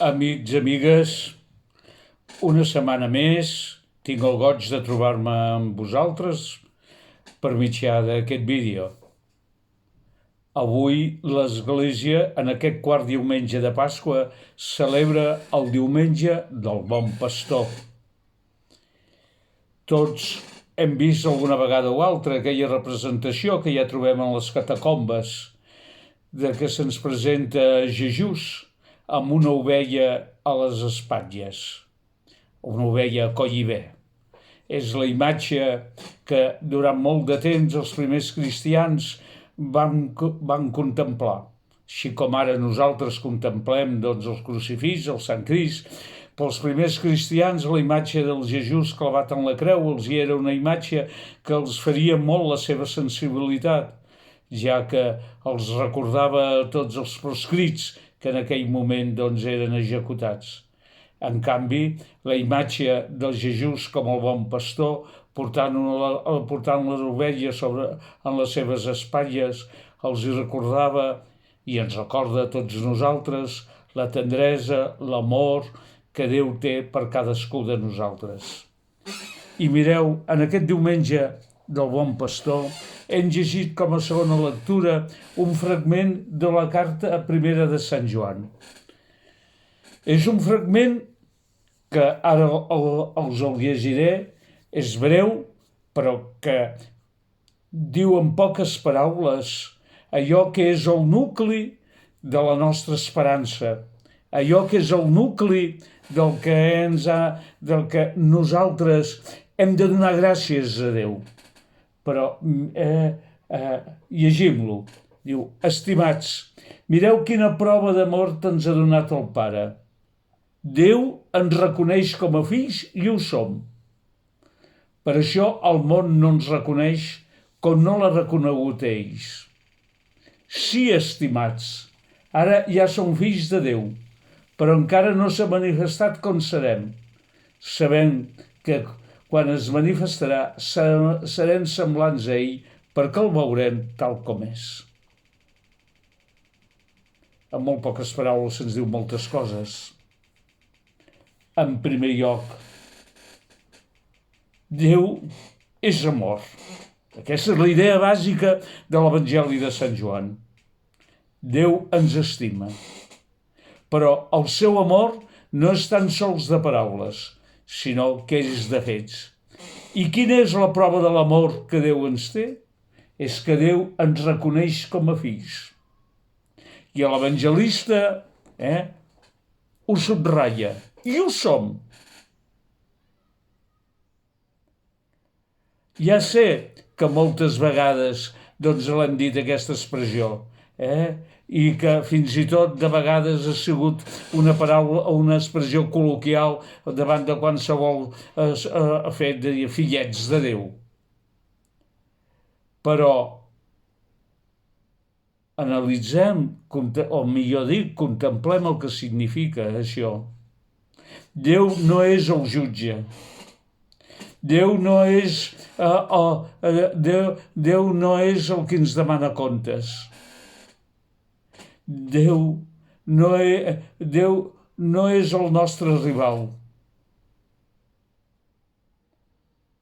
Amics, amigues, una setmana més tinc el goig de trobar-me amb vosaltres per mitjà d'aquest vídeo. Avui l'Església, en aquest quart diumenge de Pasqua, celebra el diumenge del Bon Pastor. Tots hem vist alguna vegada o altra aquella representació que ja trobem en les catacombes, de que se'ns presenta Jesús amb una ovella a les espatlles, una ovella a coll i bé. És la imatge que durant molt de temps els primers cristians van contemplar, així com ara nosaltres contemplem el crucifix, el Sant Crist. Pels primers cristians la imatge del Jesús clavat en la creu els hi era una imatge que els feria molt la seva sensibilitat, ja que els recordava tots els proscrits que en aquell moment eren executats. En canvi, la imatge del Jesús com el bon pastor, portant les ovelles en les seves espatlles, els hi recordava i ens recorda a tots nosaltres la tendresa, l'amor que Déu té per cadascú de nosaltres. I mireu, en aquest diumenge del Bon Pastor hem llegit com a segona lectura un fragment de la carta primera de Sant Joan. És un fragment que ara els el llegiré, és breu, però que diu en poques paraules allò que és el nucli de la nostra esperança, allò que és el nucli del que nosaltres hem de donar gràcies a Déu. Però llegim-lo. Diu: estimats, mireu quina prova d'amor ens ha donat el Pare. Déu ens reconeix com a fills i ho som. Per això el món no ens reconeix com no l'ha reconegut a ells. Sí, estimats, ara ja som fills de Déu, però encara no s'ha manifestat com serem. Sabem que quan es manifestarà serem semblants a ell, perquè el veurem tal com és. En molt poques paraules se'ns diu moltes coses. En primer lloc, Déu és amor. Aquesta és la idea bàsica de l'Evangeli de Sant Joan. Déu ens estima. Però el seu amor no és tan sols de paraules, sinó que és de fets. I quina és la prova de l'amor que Déu ens té? És que Déu ens reconeix com a fills. I l'evangelista ho subratlla. I ho som. Ja sé que moltes vegades l'hem dit aquesta expressió, i que fins i tot de vegades ha sigut una paraula o una expressió col·loquial davant de qualsevol fet de dir fillets de Déu. Però analitzem, o millor dit, contemplem el que significa això. Déu no és el jutge. Déu no és el que ens demana comptes. Déu no és el nostre rival.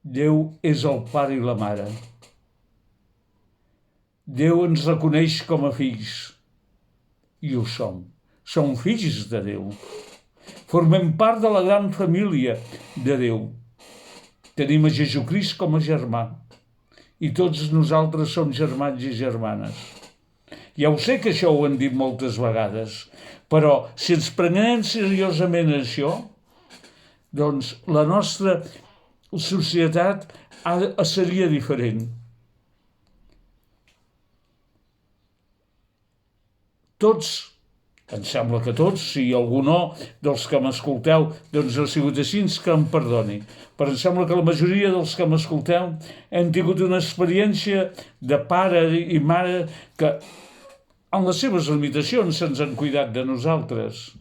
Déu és el pare i la mare. Déu ens reconeix com a fills. I ho som. Som fills de Déu. Formem part de la gran família de Déu. Tenim a Jesucrist com a germà. I tots nosaltres som germans i germanes. Ja ho sé que això ho hem dit moltes vegades, però si ens prenem seriosament això, doncs la nostra societat seria diferent. Tots, em sembla que tots, si algú no, dels que m'escolteu, ha sigut així, que em perdoni. Però em sembla que la majoria dels que m'escolteu hem tingut una experiència de pare i mare que, en les seves limitacions, se'ns han cuidat de nosaltres.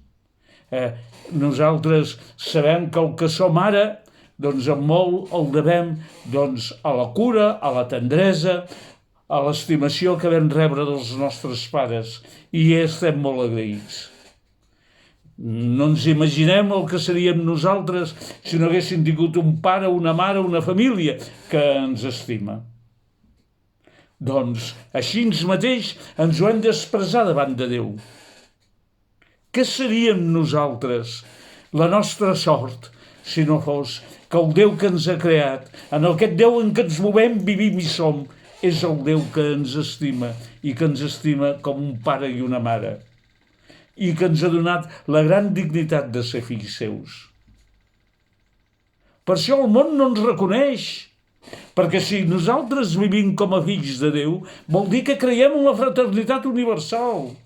Nosaltres sabem que el que som ara, en molt el devem a la cura, a la tendresa, a l'estimació que vam rebre dels nostres pares, i estem molt agraïts. No ens imaginem el que seríem nosaltres si no haguéssim tingut un pare, una mare, una família que ens estima. Doncs així mateix ens ho hem d'expressar davant de Déu. Què seríem nosaltres, la nostra sort, si no fos que el Déu que ens ha creat, en aquest Déu en què ens movem, vivim i som, és el Déu que ens estima i que ens estima com un pare i una mare i que ens ha donat la gran dignitat de ser fills seus. Per això el món no ens reconeix, perquè si nosaltres vivim com a fills de Déu, vol dir que creiem en la fraternitat universal,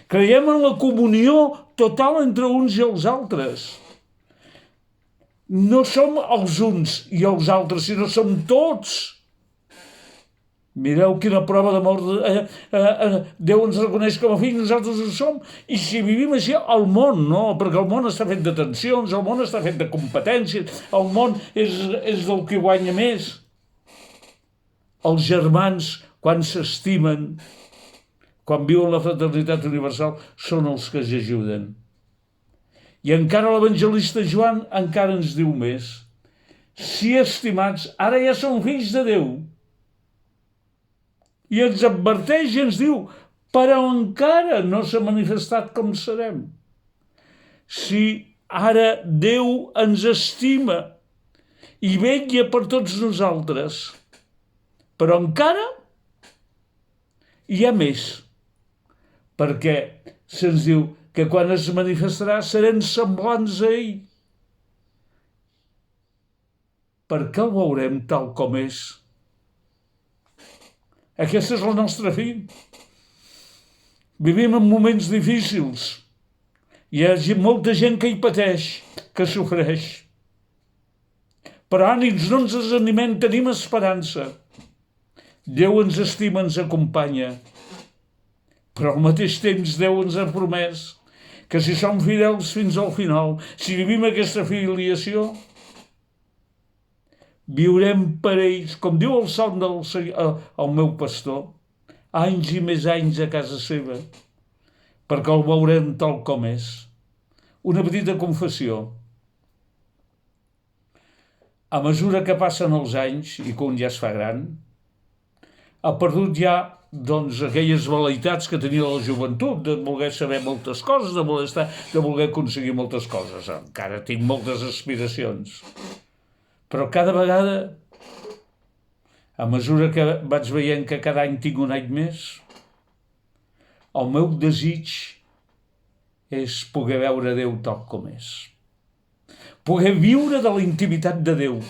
creiem en la comunió total entre uns i els altres. No som els uns i els altres, sinó som tots. Mireu quina prova d'amor Déu ens reconeix com a fills, nosaltres ho som. I si vivim així, el món, no, perquè el món està fet de tensions, el món està fet de competències, el món és del que guanya més. Els germans, quan s'estimen, quan viuen la fraternitat universal, són els que s'ajuden. I encara l'evangelista Joan encara ens diu més. Si estimats, ara ja som fills de Déu. I ens adverteix i ens diu, però encara no s'ha manifestat com serem. Si ara Déu ens estima i vetlla per tots nosaltres, però encara hi ha més, perquè se'ns diu que quan es manifestarà serem semblants a ell. Perquè el veurem tal com és. Aquesta és la nostra fi. Vivim en moments difícils. Hi ha molta gent que hi pateix, que sofreix. Però ànims, no ens desanimem, tenim esperança. Déu ens estima, ens acompanya. Però al mateix temps Déu ens ha promès que si som fidels fins al final, si vivim aquesta filiació, viurem per ells, com diu el Salm del meu pastor, anys i més anys a casa seva, perquè el veurem tal com és. Una petita confessió. A mesura que passen els anys i que un ja es fa gran, ha perdut ja aquelles velleitats que tenia la joventut, de voler saber moltes coses, de voler aconseguir moltes coses. Encara tinc moltes aspiracions. Però cada vegada, a mesura que vaig veient que cada any tinc un any més, el meu desig és poder veure Déu tal com és. Poder viure de la intimitat de Déu.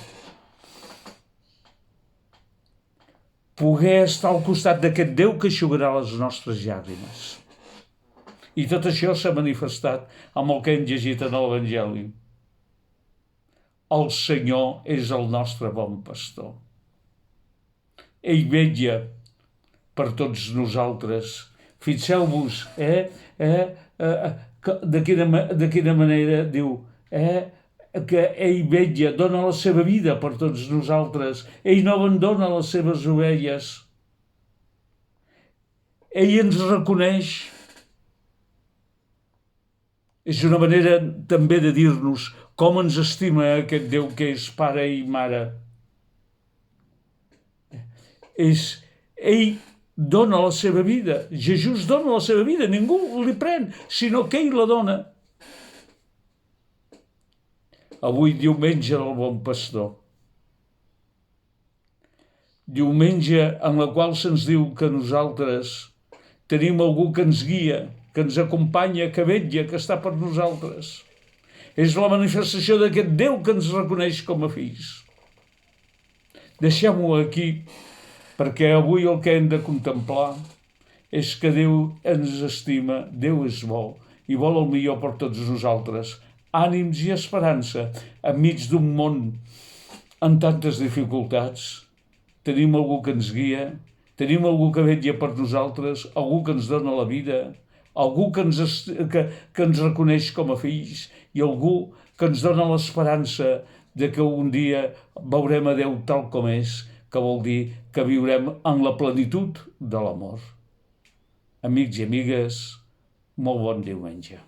Poder estar al costat d'aquest Déu que eixugarà les nostres llàgrimes. I tot això s'ha manifestat amb el que hem llegit en l'Evangeli. El Senyor és el nostre bon pastor. Ell vetlla per tots nosaltres. Fixeu-vos, de quina manera diu, que ell vetlla, dona la seva vida per tots nosaltres. Ell no abandona les seves ovelles. Ell ens reconeix. És una manera també de dir-nos com ens estima aquest Déu que és pare i mare. Ell dona la seva vida. Jesús dona la seva vida. Ningú li pren, sinó que ell la dona. Avui, diumenge del Bon Pastor. Diumenge en la qual se'ns diu que nosaltres tenim algú que ens guia, que ens acompanya, que vetlla, que està per nosaltres. És la manifestació d'aquest Déu que ens reconeix com a fills. Deixem-ho aquí, perquè avui el que hem de contemplar és que Déu ens estima, Déu és bo i vol el millor per tots nosaltres. Ànims i esperança enmig d'un món amb tantes dificultats. Tenim algú que ens guia, tenim algú que vetlla per nosaltres, algú que ens dona la vida, algú que ens reconeix com a fills i algú que ens dona l'esperança de que un dia veurem a Déu tal com és, que vol dir que viurem en la plenitud de l'amor. Amics i amigues, molt bon diumenge.